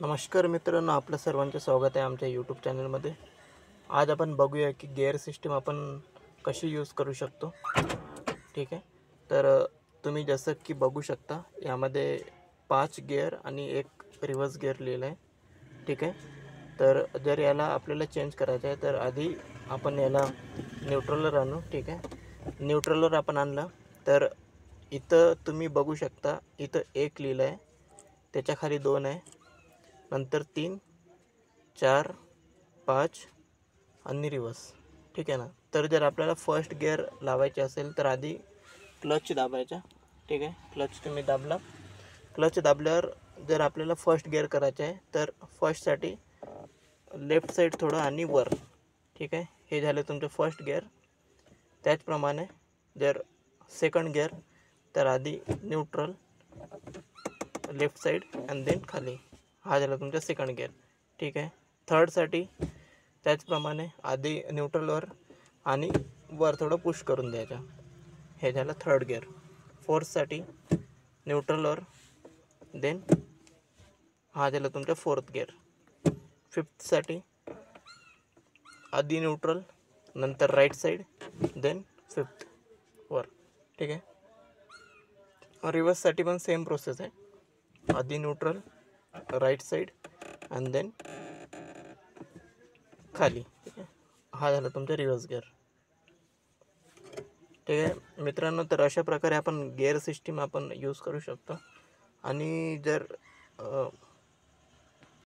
नमस्कार मित्रांनो, आपलं सर्वांचे स्वागत आहे आमच्या यूट्यूब चॅनलमध्ये. आज आपण बघूया की गिअर सिस्टीम आपण कशी यूज करू शकतो. ठीक आहे. तर तुम्ही जसं की बघू शकता, यामध्ये 5 गिअर आणि एक रिव्हर्स गिअर लिहिलं आहे. ठीक आहे. तर जर याला आपल्याला चेंज करायचं आहे तर आधी आपण याला न्यूट्रलवर आणू. ठीक आहे. न्यूट्रलवर आपण आणलं तर इथं तुम्ही बघू शकता, इथं 1 लिहिलं आहे, त्याच्या खाली 2 आहे, नंतर 3, 4, 5 आणि रिवर्स. ठीक आहे ना. तर जर आपल्याला फर्स्ट गिअर लावायचे असेल तर आधी क्लच दाबायचा. ठीक आहे. क्लच तुम्ही दाबला. क्लच दाबल्यावर जर आपल्याला फर्स्ट गिअर करायचं आहे तर फर्स्टसाठी लेफ्ट साईड थोडं आणि वर. ठीक आहे. हे झालं तुमचं फर्स्ट गिअर. त्याचप्रमाणे जर सेकंड गिअर तर आधी neutral, left side and then खाली. हा झाला तुमचा सेकंड गिअर. ठीक आहे. थर्डसाठी त्याचप्रमाणे आधी न्यूट्रलवर आणि वर थोडं पुश करून द्यायचं. हे झालं थर्ड गिअर. फोर्थसाठी न्यूट्रलवर, देन हा झाला तुमचा फोर्थ गिअर. फिफ्थसाठी आधी न्यूट्रल, नंतर राईट साईड, देन फिफ्थ वर. ठीक आहे. रिवर्ससाठी पण सेम प्रोसेस आहे. आधी neutral, right side and then खाली. ठीक आहे. हा झाला तुमचा रिव्हर्स गिअर. ठीक आहे मित्रांनो, तर अशा प्रकारे आपण गिअर सिस्टीम आपण यूज करू शकतो. आणि जर